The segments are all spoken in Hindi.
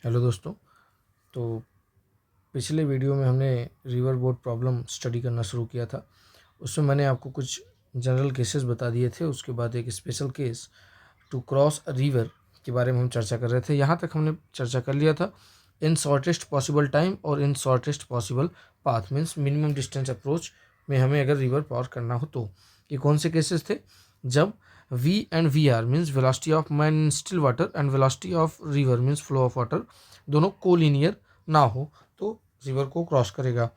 हेलो दोस्तों। तो पिछले वीडियो में हमने रिवर बोट प्रॉब्लम स्टडी करना शुरू किया था। उसमें मैंने आपको कुछ जनरल केसेस बता दिए थे। उसके बाद एक special case to cross a river के बारे में हम चर्चा कर रहे थे। यहाँ तक हमने चर्चा कर लिया था इन शॉर्टेस्ट पॉसिबल टाइम और in shortest possible path, means minimum distance approach में हमें अगर रिवर पार करना हो तो ये कौन से केसेस थे? जब V and VR means velocity of man in still water and velocity of river means flow of water दोनों कोलिनियर ना हो तो रिवर को क्रॉस करेगा।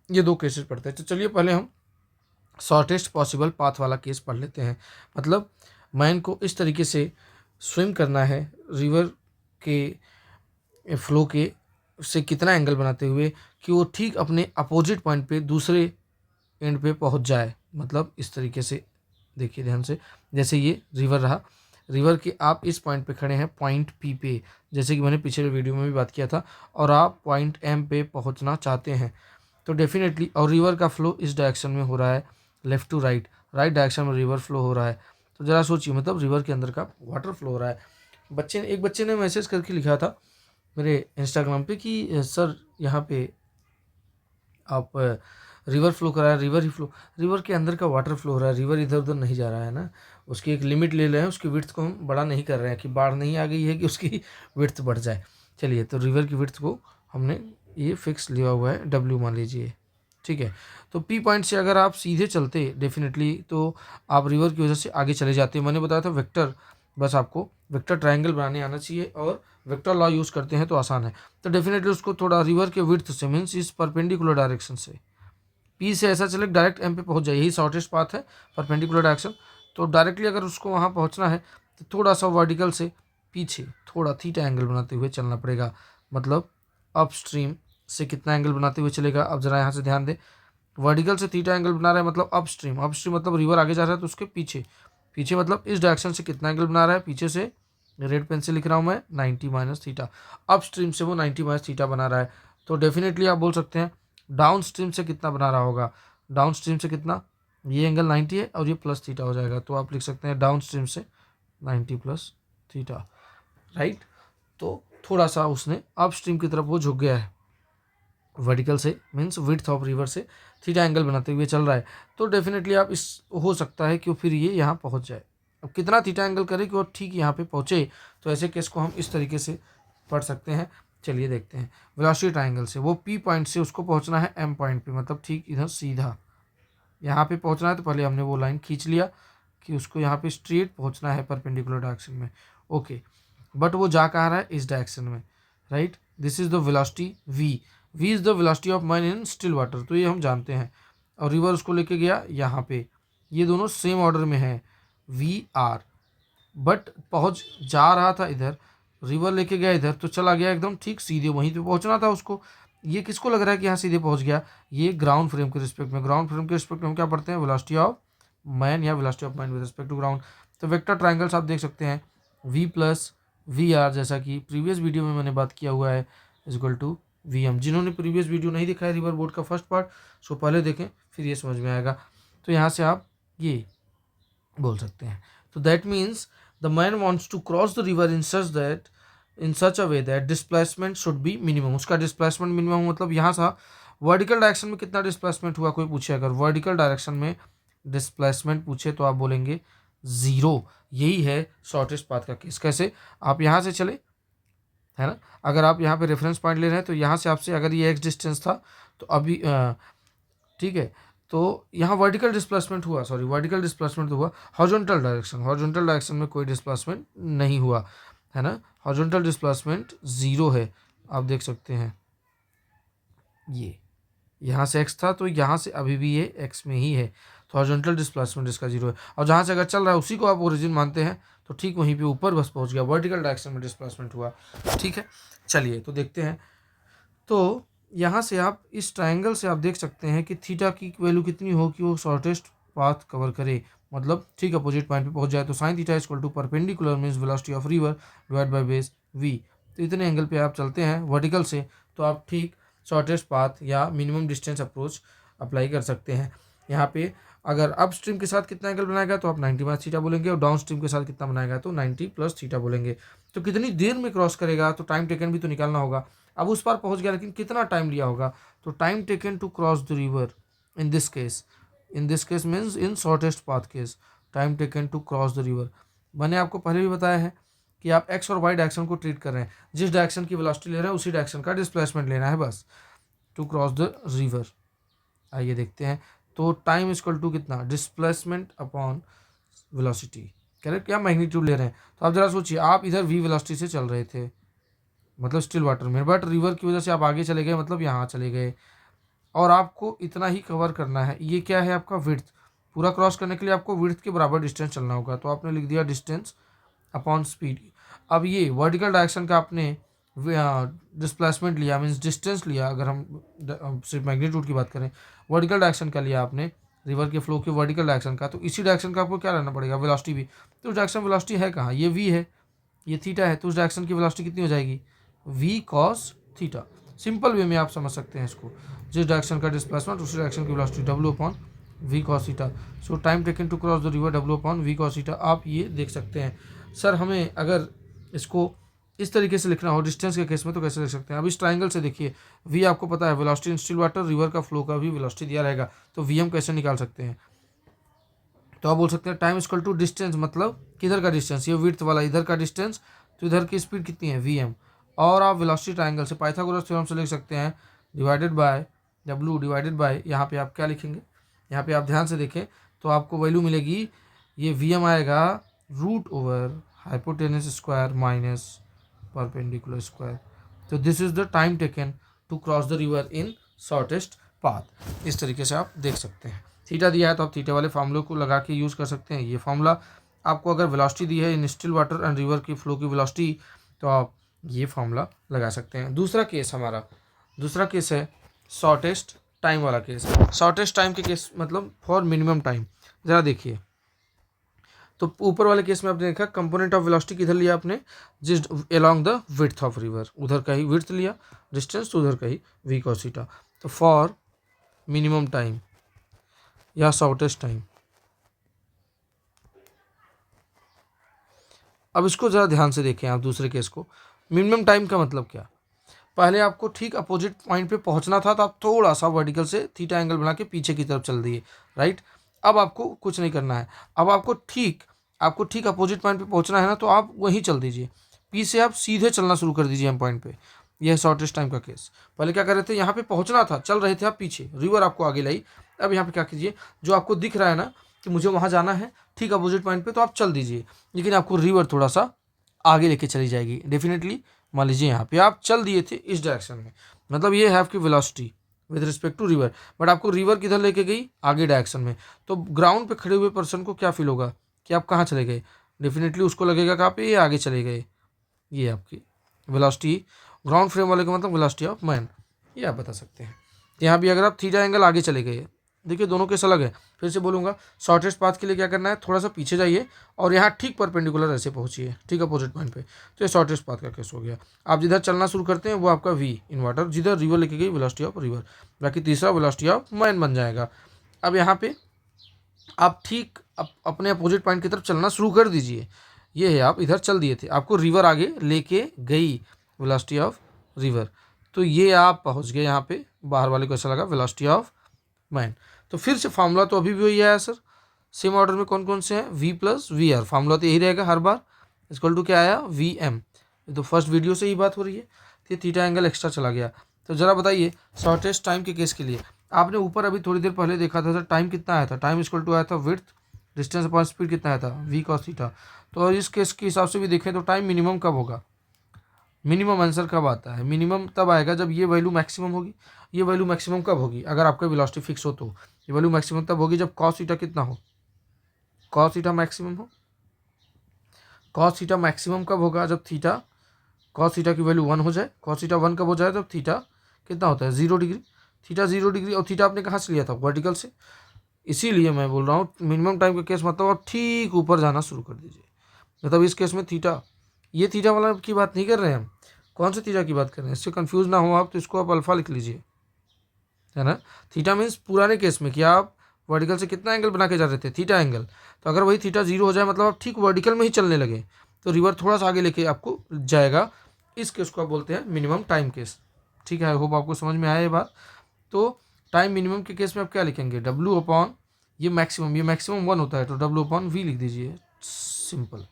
ये दो केसेस पढ़ते हैं। तो चलिए पहले हम शॉर्टेस्ट पॉसिबल पाथ वाला केस पढ़ लेते हैं। मतलब मैन को इस तरीके से स्विम करना है रिवर के फ्लो के से कितना एंगल बनाते हुए कि वो ठीक अपने अपोजिट पॉइंट पे दूसरे एंड पे पहुंच जाए। मतलब इस तरीके से देखिए ध्यान से, जैसे ये रिवर रहा, रिवर के आप इस पॉइंट पे खड़े हैं पॉइंट पी पे, जैसे कि मैंने पिछले वीडियो में भी बात किया था, और आप पॉइंट एम पे पहुंचना चाहते हैं तो डेफिनेटली, और रिवर का फ्लो इस डायरेक्शन में हो रहा है, left to right, right direction में रिवर फ्लो हो रहा है। तो ज़रा सोचिए, मतलब रिवर के अंदर का वाटर फ्लो हो रहा है। एक बच्चे ने मैसेज करके लिखा था मेरे इंस्टाग्राम पे कि सर यहाँ पे आप रिवर फ्लो करा है, रिवर ही फ्लो, रिवर के अंदर का वाटर फ्लो हो रहा है, रिवर इधर उधर नहीं जा रहा है ना। उसकी एक लिमिट ले रहे हैं, उसकी विड्थ को हम बड़ा नहीं कर रहे हैं कि बाढ़ नहीं आ गई है कि उसकी विड्थ बढ़ जाए। चलिए, तो रिवर की विड्थ को हमने ये फिक्स लिया हुआ है, W मान लीजिए, ठीक है। तो P पॉइंट से अगर आप सीधे चलते डेफिनेटली तो आप रिवर की वजह से आगे चले जाते। मैंने बताया था वेक्टर, बस आपको वेक्टर ट्रायंगल बनाने आना चाहिए और वेक्टर लॉ यूज़ करते हैं तो आसान है। तो डेफिनेटली उसको थोड़ा रिवर के विड्थ से, मीन्स इस परपेंडिकुलर डायरेक्शन से, पी से ऐसा चले डायरेक्ट एम पे पहुंच जाए, यही शॉर्टेस्ट पाथ है, परपेंडिकुलर डायरेक्शन। तो डायरेक्टली अगर उसको वहाँ पहुँचना है तो थोड़ा सा वर्टिकल से पीछे थोड़ा थीटा एंगल बनाते हुए चलना पड़ेगा। मतलब अप स्ट्रीम से कितना एंगल बनाते हुए चलेगा? अब जरा यहाँ से ध्यान दें, वर्टिकल से थीटा एंगल बना रहा है मतलब अप स्ट्रीम, अप स्ट्रीम मतलब रिवर आगे जा रहा है तो उसके पीछे, पीछे मतलब इस डायरेक्शन से कितना एंगल बना रहा है? पीछे से रेड पेन से लिख रहा हूँ मैं 90 माइनस थीटा, अप स्ट्रीम से वो 90 माइनस थीटा बना रहा है। तो डेफिनेटली आप बोल सकते हैं डाउन स्ट्रीम से कितना बना रहा होगा? डाउन स्ट्रीम से कितना? ये एंगल 90 है और ये प्लस थीटा हो जाएगा, तो आप लिख सकते हैं डाउन स्ट्रीम से 90 प्लस थीटा, राइट। तो थोड़ा सा उसने अप स्ट्रीम की तरफ वो झुक गया है, वर्टिकल से मीन्स विड्थ ऑफ रिवर से थीटा एंगल बनाते हुए चल रहा है। तो डेफिनेटली आप इस हो सकता है कि वो फिर ये यहाँ पहुँच जाए। अब कितना थीटा एंगल करे कि वो ठीक यहाँ पे पहुँचे? तो ऐसे केस को हम इस तरीके से पढ़ सकते हैं। चलिए देखते हैं। वेलोसिटी ट्रायंगल से वो P पॉइंट से उसको पहुँचना है M पॉइंट पे, मतलब ठीक इधर सीधा यहाँ पे पहुँचना है। तो पहले हमने वो लाइन खींच लिया कि उसको यहाँ पे स्ट्रेट पहुँचना है परपेंडिकुलर डायरेक्शन में, ओके। बट वो जा कहाँ रहा है? इस डायरेक्शन में, right. This is the velocity V, V is the velocity of man in still water, तो ये हम जानते हैं। और रिवर उसको लेके गया यहाँ पे, ये दोनों सेम ऑर्डर में है VR, बट पहुँच जा रहा था इधर, रिवर लेके गया इधर तो चला गया एकदम ठीक सीधे वहीं पे पहुँचना था उसको। ये किसको लग रहा है कि यहाँ सीधे पहुँच गया? ये ग्राउंड फ्रेम के रिस्पेक्ट में, ग्राउंड फ्रेम के रिस्पेक्ट में हम क्या पढ़ते हैं? वेलोसिटी ऑफ मैन या velocity of man with respect to ground. तो वेक्टर ट्रायंगल्स आप देख सकते हैं V प्लस VR, जैसा कि प्रीवियस वीडियो में मैंने बात किया हुआ है, इज इक्वल टू VM। जिन्होंने प्रीवियस वीडियो नहीं देखा है रिवर बोर्ड का फर्स्ट पार्ट, सो पहले देखें फिर ये समझ में आएगा। तो यहाँ से आप ये बोल सकते हैं। तो that means the man wants to cross the river in such a way that displacement should be minimum. उसका डिस्प्लेसमेंट मिनिमम मतलब यहाँ सा वर्टिकल डायरेक्शन में कितना डिस्प्लेसमेंट हुआ, कोई पूछे अगर वर्टिकल डायरेक्शन में डिस्प्लेसमेंट पूछे तो आप बोलेंगे 0। यही है शॉर्टेस्ट पाथ का केस। कैसे? आप यहाँ से चले, है ना, अगर आप यहाँ पे रेफरेंस पॉइंट ले रहे हैं तो यहाँ से आपसे अगर ये x डिस्टेंस था तो अभी ठीक है, तो यहाँ वर्टिकल डिस्प्लेसमेंट हुआ, सॉरी वर्टिकल डिस्प्लेसमेंट तो हुआ, हॉरिजॉन्टल डायरेक्शन में कोई डिस्प्लेसमेंट नहीं हुआ, है ना। हॉरिजॉन्टल डिस्प्लेसमेंट 0 है, आप देख सकते हैं। ये यहाँ से x था तो यहाँ से अभी भी ये x में ही है, तो हॉरिजॉन्टल डिस्प्लेसमेंट इसका 0 है। और जहाँ से अगर चल रहा है उसी को आप ओरिजिन मानते हैं तो ठीक वहीं पे ऊपर बस पहुँच गया, वर्टिकल डायरेक्शन में डिस्प्लेसमेंट हुआ, ठीक है। चलिए तो देखते हैं। तो यहाँ से आप इस ट्रायंगल से आप देख सकते हैं कि थीटा की वैल्यू कितनी हो कि वो शॉर्टेस्ट पाथ कवर करे, मतलब ठीक अपोजिट पॉइंट पे पहुँच जाए। तो sine theta equal to perpendicular means velocity of river divide by base V। तो इतने एंगल पे आप चलते हैं वर्टिकल से तो आप ठीक शॉर्टेस्ट पाथ या मिनिमम डिस्टेंस अप्रोच अप्लाई कर सकते हैं। यहाँ पे अगर अप स्ट्रीम के साथ कितना एंगल बनाएगा तो आप 90 माइनस थीटा बोलेंगे, और डाउन स्ट्रीम के साथ कितना बनाएगा तो 90 प्लस थीटा बोलेंगे। तो कितनी देर में क्रॉस करेगा, तो टाइम टेकन भी तो निकालना होगा। अब उस पार पहुंच गया लेकिन कितना टाइम लिया होगा, तो time taken to cross the river in this case means in shortest path case, time taken to cross the river. मैंने आपको पहले भी बताया है कि आप एक्स और वाई डायरेक्शन को ट्रीट कर रहे हैं, जिस डायरेक्शन की वेलोसिटी ले रहे हैं उसी डायरेक्शन का डिस्प्लेसमेंट लेना है बस, टू क्रॉस द रिवर। आइए देखते हैं, तो टाइम इक्वल टू कितना, डिस्प्लेसमेंट अपॉन वेलोसिटी, करेक्ट, क्या मैग्नीट्यूड ले रहे हैं। तो आप जरा सोचिए, आप इधर वी वेलोसिटी से चल रहे थे मतलब स्टिल वाटर में, बट रिवर की वजह से आप आगे चले गए मतलब यहाँ चले गए, और आपको इतना ही कवर करना है। ये क्या है आपका विड्थ, पूरा क्रॉस करने के लिए आपको विड्थ के बराबर डिस्टेंस चलना होगा, तो आपने लिख दिया डिस्टेंस अपॉन स्पीड। अब ये वर्टिकल डायरेक्शन का आपने डिस्प्लेसमेंट लिया, मीन्स डिस्टेंस लिया, अगर हम सिर्फ मैग्नीट्यूड की बात करें, वर्टिकल डायरेक्शन का लिया आपने, रिवर के फ्लो के वर्टिकल डायरेक्शन का, तो इसी डायरेक्शन का आपको क्या रहना पड़ेगा, वेलोसिटी भी। तो उस डायरेक्शन वेलोसिटी है कहाँ, ये वी है, ये थीटा है, तो उस डायरेक्शन की वेलोसिटी कितनी हो जाएगी, V cos theta. Simple way में आप समझ सकते हैं इसको, जिस डायरेक्शन का डिस्प्लेसमेंट उसी डायरेक्शन की velocity W upon V cos theta. So time taken to cross the river W upon V cos theta. आप ये देख सकते हैं। सर हमें अगर इसको इस तरीके से लिखना हो डिस्टेंस के केस में तो कैसे लिख सकते हैं, अब इस ट्राइंगल से देखिए, वी आपको पता है velocity in still water, river का फ्लो का भी वेलोसिटी दिया रहेगा, तो वी हम कैसे निकाल सकते हैं, तो आप बोल सकते हैं टाइम इक्वल टू डिस्टेंस, मतलब किधर का डिस्टेंस, ये विड्थ वाला इधर का डिस्टेंस, तो इधर की स्पीड कितनी है वी एम, और आप वेलोसिटी ट्राइंगल से पाइथागोरस थ्योरम से लिख सकते हैं divided by W divided by, यहाँ पे आप क्या लिखेंगे, यहाँ पे आप ध्यान से देखें तो आपको वैल्यू मिलेगी, ये वी एम आएगा root over hypotenuse square minus perpendicular square. तो this is the time taken to cross the river in shortest path. इस तरीके से आप देख सकते हैं। थीटा दिया है तो आप थीटा वाले फार्मूले को लगा के यूज़ कर सकते हैं। ये फार्मूला आपको अगर वेलोसिटी दी है in still water and river की फ्लो की वेलोसिटी, तो आप ये फार्मूला लगा सकते हैं। दूसरा केस है शॉर्टेस्ट टाइम वाला केस। शॉर्टेस्ट टाइम के केस मतलब फॉर मिनिमम टाइम। ज़रा देखिए, तो ऊपर वाले केस में आपने देखा कंपोनेंट ऑफ वेलोसिटी किधर लिया आपने, जिस along the width of river, उधर का ही विड्थ लिया डिस्टेंस, तो उधर का ही वी कॉस थीटा। तो फॉर मिनिमम टाइम या शॉर्टेस्ट टाइम, अब इसको ज़रा ध्यान से देखें आप दूसरे केस को। मिनिमम टाइम का मतलब क्या, पहले आपको ठीक अपोजिट पॉइंट पे पहुंचना था तो आप थोड़ा सा वर्टिकल से थीटा एंगल बना के पीछे की तरफ चल दिए, राइट। अब आपको कुछ नहीं करना है, अब आपको ठीक अपोजिट पॉइंट पे पहुंचना है ना, तो आप वहीं चल दीजिए, पी से आप सीधे चलना शुरू कर दीजिए एम पॉइंट पे। यह है शॉर्टेस्ट टाइम का केस। पहले क्या कर रहे थे, यहाँ पे पहुंचना था, चल रहे थे आप पीछे, रिवर आपको आगे लाई। अब यहाँ पे क्या कीजिए, जो आपको दिख रहा है ना कि मुझे वहाँ जाना है ठीक अपोजिट पॉइंट पे, तो आप चल दीजिए, लेकिन आपको रिवर थोड़ा सा आगे लेके चली जाएगी डेफिनेटली। मान लीजिए यहाँ पे आप चल दिए थे इस डायरेक्शन में, मतलब ये है आपकी velocity with respect to river, but आपको रिवर किधर लेके गई, आगे डायरेक्शन में। तो ग्राउंड पे खड़े हुए पर्सन को क्या फील होगा कि आप कहाँ चले गए, डेफिनेटली उसको लगेगा कि आप ये आगे चले गए। ये आपकी वेलोसिटी ग्राउंड फ्रेम वाले का मतलब वेलोसिटी ऑफ मैन, ये आप बता सकते हैं। यहाँ भी अगर आप थीटा एंगल आगे चले गए, देखिए दोनों केस अलग है। फिर से बोलूँगा, शॉर्टेस्ट पाथ के लिए क्या करना है, थोड़ा सा पीछे जाइए और यहाँ ठीक परपेंडिकुलर ऐसे पहुँचिए, ठीक अपोजिट पॉइंट पे, तो ये शॉर्टेस्ट पाथ का केस हो गया। आप जिधर चलना शुरू करते हैं वो आपका वी इन वाटर, जिधर रिवर लेके गई वेलोसिटी ऑफ रिवर, बाकी तीसरा वेलोसिटी ऑफ मैन बन जाएगा। अब यहाँ पे आप ठीक अपने अपोजिट पॉइंट की तरफ चलना शुरू कर दीजिए। ये है आप इधर चल दिए थे, आपको रिवर आगे लेके गई वेलोसिटी ऑफ रिवर, तो ये आप पहुँच गए यहाँ पे। बाहर वाले को ऐसा लगा वेलोसिटी ऑफ मैन। तो फिर से फार्मूला तो अभी भी वही आया सर, सेम ऑर्डर में कौन कौन से हैं, v plus V R, formula तो यही रहेगा हर बार, इक्वल टू क्या आया वी एम। तो फर्स्ट वीडियो से ही बात हो रही है, तो थीटा एंगल एक्स्ट्रा चला गया। तो ज़रा बताइए शॉर्टेस्ट टाइम के केस के लिए, आपने ऊपर अभी थोड़ी देर पहले देखा था सर टाइम कितना आया था, टाइम इक्वल टू आया था विड्थ डिस्टेंस अपॉन स्पीड कितना आया था, वी कॉस थीटा। तो इस केस के हिसाब से भी देखें तो टाइम मिनिमम कब होगा, मिनिमम आंसर कब आता है, मिनिमम तब आएगा जब ये वैल्यू मैक्सिमम होगी। ये वैल्यू मैक्सिमम कब होगी, अगर आपका वेलोसिटी फिक्स हो तो ये वैल्यू मैक्सिमम तब होगी जब कॉस थीटा कितना हो, कॉस थीटा मैक्सिमम हो। कॉस थीटा मैक्सिमम कब होगा, जब थीटा कॉस थीटा की वैल्यू 1 हो जाए। कॉस थीटा 1 कब हो जाए, जब थीटा कितना होता है 0 डिग्री। थीटा 0 डिग्री, और थीटा आपने कहाँ से लिया था, वर्टिकल से। इसीलिए मैं बोल रहा हूँ मिनिमम टाइम का केस मतलब आप ठीक ऊपर जाना शुरू कर दीजिए। मतलब इस केस में थीटा, ये थीटा वाला की बात नहीं कर रहे हैं हम, कौन से थीटा की बात कर रहे हैं, इससे कंफ्यूज ना हो आप, तो इसको आप अल्फा लिख लीजिए, है ना। थीटा मीन्स पुराने केस में कि आप वर्टिकल से कितना एंगल बना के जा रहे थे, थीटा एंगल। तो अगर वही थीटा 0 हो जाए मतलब आप ठीक वर्टिकल में ही चलने लगे, तो रिवर थोड़ा सा आगे लेके आपको जाएगा। इस केस को आप बोलते हैं मिनिमम टाइम केस। ठीक है, आई होप आपको समझ में आया ये बात। तो टाइम मिनिमम के केस में आप क्या लिखेंगे, डब्ल्यू अपॉन ये मैक्सिमम 1 होता है तो डब्ल्यू अपॉन वी लिख दीजिए, सिंपल।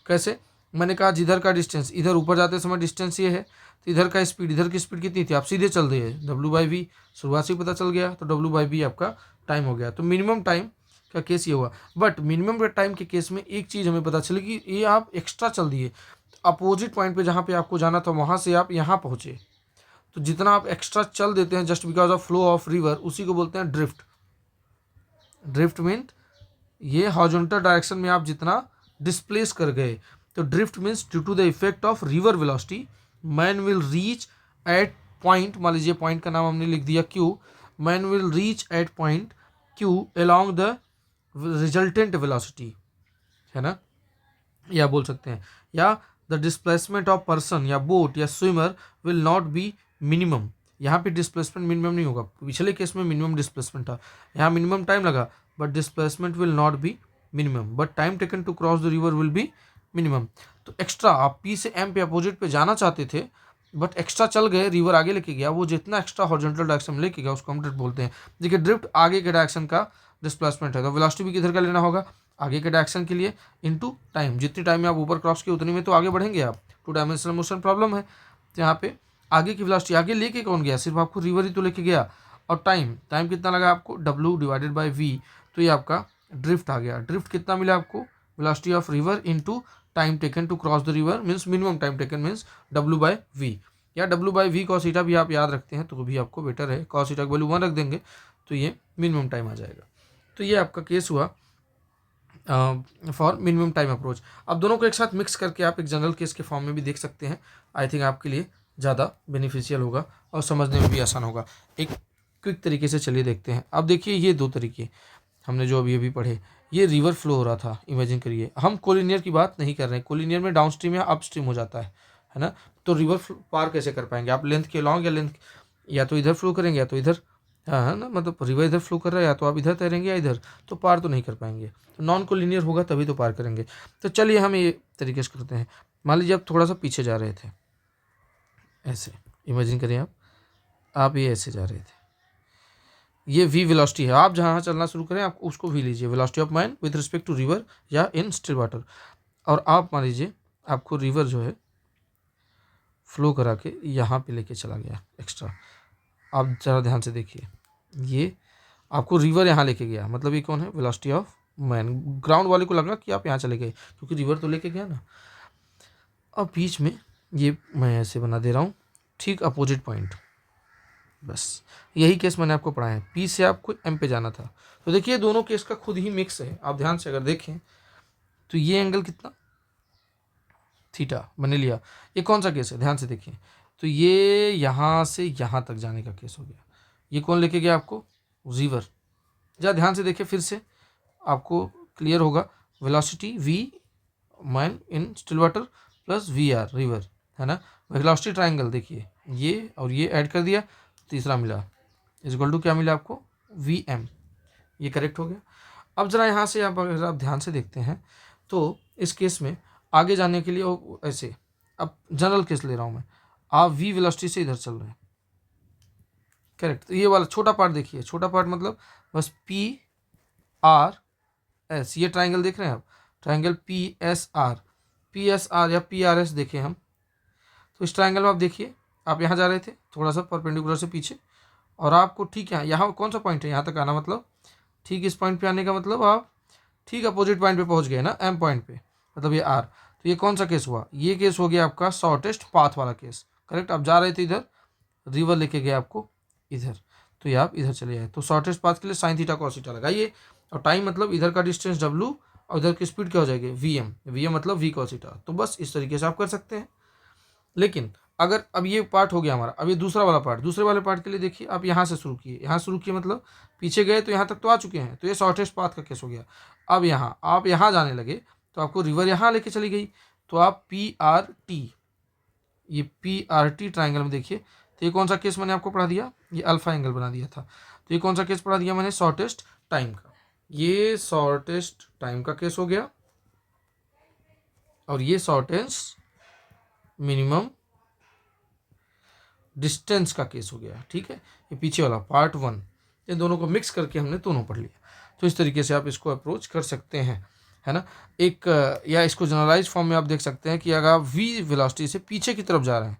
कैसे, मैंने कहा जिधर का डिस्टेंस, इधर ऊपर जाते समय डिस्टेंस ये है, तो इधर का स्पीड, इधर की स्पीड कितनी थी, आप सीधे चल दिए, डब्ल्यू बाई वी शुरुआत से ही पता चल गया, तो डब्ल्यू बाई वी आपका टाइम हो गया। तो मिनिमम टाइम का केस ये हुआ। बट मिनिमम टाइम के केस में एक चीज़ हमें पता चली कि ये आप एक्स्ट्रा चल दिए, अपोजिट पॉइंट पे जहाँ पे आपको जाना था वहाँ से आप यहाँ पहुँचे, तो जितना आप एक्स्ट्रा चल देते हैं just because of flow of river, उसी को बोलते हैं ड्रिफ्ट। ड्रिफ्ट मीन ये हॉरिजॉन्टल डायरेक्शन में आप जितना डिस्प्लेस कर गए, तो drift means due to the effect of river velocity man will reach at point, मान लीजिए पॉइंट का नाम हमने लिख दिया Q, man will reach at point Q along the resultant velocity, है ना, या बोल सकते हैं, या द डिस्प्लेसमेंट ऑफ पर्सन या बोट या swimmer will not be minimum. यहाँ पे डिस्प्लेसमेंट मिनिमम नहीं होगा, पिछले केस में मिनिमम डिस्प्लेसमेंट था, यहाँ मिनिमम टाइम लगा but displacement will not be minimum, but time taken to cross the river will be minimum. तो एक्स्ट्रा आप पी से एम पे अपोजिट पे जाना चाहते थे बट एक्स्ट्रा चल गए, रिवर आगे लेके गया, वो जितना एक्स्ट्रा हॉरिजॉन्टल डायरेक्शन में लेके गया उसको हम ड्रिफ्ट बोलते हैं। देखिए ड्रिफ्ट आगे के डायरेक्शन का डिस्प्लेसमेंट है, तो वेलोसिटी भी किधर का लेना होगा, आगे के डायरेक्शन के लिए इनटू टाइम, जितनी टाइम में आप ऊपर क्रॉस किए उतनी में तो आगे बढ़ेंगे आप, 2 डायमेंशनल मोशन प्रॉब्लम है। तो यहाँ पे आगे की वेलोसिटी आगे लेके कौन गया, सिर्फ आपको रिवर ही तो लेके गया, और टाइम कितना लगा आपको, W डिवाइडेड बाई V, तो ये आपका ड्रिफ्ट आ गया। ड्रिफ्ट कितना मिला आपको, velocity of river into time taken to cross the river means minimum time taken means W by V, या W by V cos theta भी आप याद रखते हैं तो भी आपको बेटर है, cos थीटा की वैल्यू 1 रख देंगे तो ये मिनिमम टाइम आ जाएगा। तो ये आपका केस हुआ फॉर मिनिमम टाइम अप्रोच। अब दोनों को एक साथ मिक्स करके आप एक जनरल केस के फॉर्म में भी देख सकते हैं, आई थिंक आपके लिए ज़्यादा बेनिफिशियल होगा और समझने में भी आसान होगा। एक क्विक तरीके से चलिए देखते हैं। अब देखिए ये 2 तरीके हमने जो अभी पढ़े, ये रिवर फ्लो हो रहा था, इमेजिन करिए, हम कोलिनियर की बात नहीं कर रहे हैं, कोलिनियर में डाउन स्ट्रीम या अप स्ट्रीम हो जाता है ना, तो रिवर पार कैसे कर पाएंगे आप, लेंथ के लॉन्ग या लेंथ, या तो इधर फ्लो करेंगे या तो इधर, हाँ है ना, मतलब रिवर इधर फ्लो कर रहा है या तो आप इधर तैरेंगे या इधर, तो पार तो नहीं कर पाएंगे, तो नॉन कोलिनियर होगा तभी तो पार करेंगे। तो चलिए हम ये तरीके से करते हैं। मान लीजिए आप थोड़ा सा पीछे जा रहे थे, ऐसे इमेजिन करिए आप ये ऐसे जा रहे थे, ये v वेलोसिटी है, आप जहाँ चलना शुरू करें आप उसको v लीजिए, velocity of man with respect to river या इन स्टिल वाटर, और आप मान लीजिए आपको रिवर जो है फ्लो करा के यहाँ पे लेके चला गया एक्स्ट्रा। आप ज़रा ध्यान से देखिए, ये आपको रिवर यहाँ लेके गया, मतलब ये कौन है, वेलोसिटी ऑफ मैन। ग्राउंड वाले को लगा कि आप यहाँ चले गए क्योंकि रिवर तो लेके गया ना। अब बीच में ये मैं ऐसे बना दे रहा हूँ, ठीक अपोजिट पॉइंट, बस यही केस मैंने आपको पढ़ाया है, पी से आपको एम पे जाना था। तो देखिए दोनों केस का खुद ही मिक्स है, आप ध्यान से अगर देखें तो ये एंगल कितना, थीटा बने लिया। ये कौन सा केस है, ध्यान से देखिए, तो ये यहाँ से यहाँ तक जाने का केस हो गया, ये कौन लेके गया आपको, रिवर। जरा ध्यान से देखिए फिर से आपको क्लियर होगा, velocity v man in still water plus VR river, है ना, वेलोसिटी ट्राइंगल देखिए ये और ये ऐड कर दिया, तीसरा मिला इक्वल टू क्या मिला आपको, VM, ये करेक्ट हो गया। अब ज़रा यहाँ से आप अगर आप ध्यान से देखते हैं तो इस केस में आगे जाने के लिए ऐसे, अब जनरल केस ले रहा हूँ मैं, आप v वेलोसिटी से इधर चल रहे हैं, करेक्ट, तो ये वाला छोटा पार्ट देखिए, छोटा पार्ट मतलब बस PRS, ये ट्राइंगल देख रहे हैं आप, ट्राइंगल PSR या PRS देखें हम, तो इस ट्राइंगल में आप देखिए आप यहाँ जा रहे थे थोड़ा सा परपेंडिकुलर से पीछे, और आपको ठीक यहाँ कौन सा पॉइंट है, यहाँ तक आना, मतलब ठीक इस पॉइंट पे आने का मतलब आप ठीक अपोजिट पॉइंट पे पहुँच गए ना, M पॉइंट पे, मतलब ये R। तो ये कौन सा केस हुआ, ये केस हो गया आपका शॉर्टेस्ट पाथ वाला केस, करेक्ट। आप जा रहे थे इधर, रिवर लेके गया आपको इधर, तो ये आप इधर चले आए, तो शॉर्टेस्ट पाथ के लिए साइन थीटा कॉस थीटा लगाइए, और टाइम मतलब इधर का डिस्टेंस W और इधर की स्पीड क्या हो जाएगी, VM मतलब V cos थीटा। तो बस इस तरीके से आप कर सकते हैं। लेकिन अगर अब ये पार्ट हो गया हमारा, अब ये दूसरा वाला पार्ट, दूसरे वाले पार्ट के लिए देखिए आप यहाँ से शुरू किए, यहाँ शुरू किए मतलब पीछे गए तो यहाँ तक तो आ चुके हैं, तो ये शॉर्टेस्ट पाथ का केस हो गया। अब यहाँ आप यहाँ जाने लगे तो आपको रिवर यहाँ लेके चली गई, तो आप PRT, ये PRT ट्राइंगल में देखिए, तो ये कौन सा केस मैंने आपको पढ़ा दिया, ये अल्फा एंगल बना दिया था, तो ये कौन सा केस पढ़ा दिया मैंने, शॉर्टेस्ट टाइम का, ये शॉर्टेस्ट टाइम का केस हो गया। और ये शॉर्टेस्ट मिनिमम डिस्टेंस का केस हो गया, ठीक है। ये पीछे वाला पार्ट 1, ये दोनों को मिक्स करके हमने दोनों पढ़ लिया। तो इस तरीके से आप इसको अप्रोच कर सकते हैं, है ना। एक या इसको जनरलाइज फॉर्म में आप देख सकते हैं कि अगर आप v वेलोसिटी से पीछे की तरफ जा रहे हैं,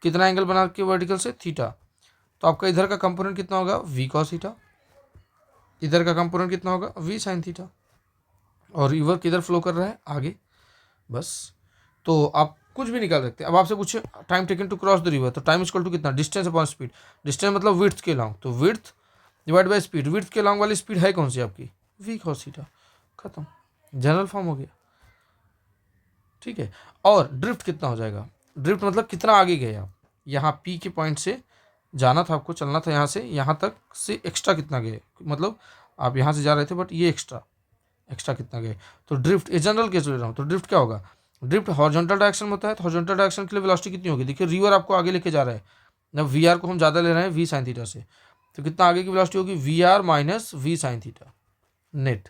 कितना एंगल बना के वर्टिकल से, थीटा, तो आपका इधर का कंपोनेंट कितना होगा, v cos थीटा, इधर का कंपोनेंट कितना होगा, v sin थीटा, और रिवर किधर फ्लो कर रहा है, आगे, बस। तो आप कुछ भी निकाल सकते हैं। अब आपसे पूछे time taken to cross the river, तो टाइम इक्वल टू कितना, डिस्टेंस अपॉन स्पीड, डिस्टेंस मतलब विड्थ के लॉन्ग, तो width divide by speed, width के लॉन्ग वाली स्पीड है कौन सी आपकी, v cos थीटा, खत्म, जनरल फॉर्म हो गया, ठीक है। और ड्रिफ्ट कितना हो जाएगा, ड्रिफ्ट मतलब कितना आगे गए आप, यहाँ पी के पॉइंट से जाना था आपको, चलना था यहाँ से यहाँ तक से एक्स्ट्रा कितना गए, मतलब आप यहाँ से जा रहे थे बट ये एक्स्ट्रा कितना गए, तो ड्रिफ्ट, ये जनरल केस ले रहा हूँ, तो ड्रिफ्ट क्या होगा, ड्रिफ्ट हॉरिजॉन्टल डायरेक्शन में होता है, तो हॉरिजॉन्टल डायरेक्शन के लिए वेलोसिटी कितनी होगी, देखिए रिवर आपको आगे लेके जा रहा है, जब वी आर को हम ज़्यादा ले रहे हैं वी साइन थीटा से, तो कितना आगे की वेलोसिटी होगी, V R minus V sine theta net.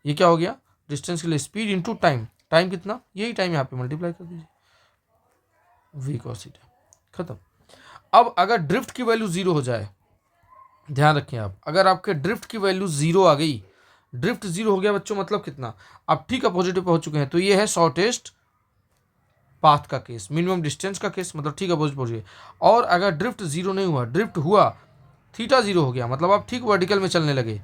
ये क्या हो गया, डिस्टेंस के लिए स्पीड इंटू टाइम, टाइम कितना, यही टाइम यहाँ पे मल्टीप्लाई कर दीजिए, वी cos थीटा, खत्म। अब अगर ड्रिफ्ट की वैल्यू जीरो हो जाए, ध्यान रखें आप, अगर आपके ड्रिफ्ट की वैल्यू जीरो आ गई, ड्रिफ्ट जीरो हो गया बच्चों, मतलब कितना, आप ठीक अपोजिट पे पहुंच चुके हैं, तो ये है शॉर्टेस्ट पाथ का केस, मिनिमम डिस्टेंस का केस, मतलब ठीक अपोजिट पहुंच गए। और अगर ड्रिफ्ट जीरो नहीं हुआ, ड्रिफ्ट हुआ, थीटा जीरो हो गया, मतलब आप ठीक वर्टिकल में चलने लगे,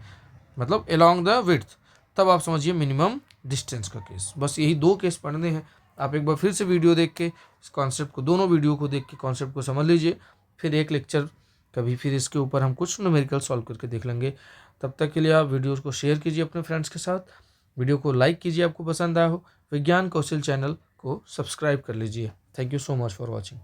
मतलब अलोंग द विड्थ, तब आप समझिए मिनिमम डिस्टेंस का केस। बस यही दो केस पढ़ने हैं। आप एक बार फिर से वीडियो देख के इस कॉन्सेप्ट को, दोनों वीडियो को देख के कॉन्सेप्ट को समझ लीजिए, फिर एक लेक्चर कभी फिर इसके ऊपर हम कुछ न्यूमेरिकल सॉल्व करके देख लेंगे। तब तक के लिए आप वीडियोज़ को शेयर कीजिए अपने फ्रेंड्स के साथ, वीडियो को लाइक कीजिए आपको पसंद आया हो, विज्ञान कौशल चैनल को सब्सक्राइब कर लीजिए। Thank you so much for watching.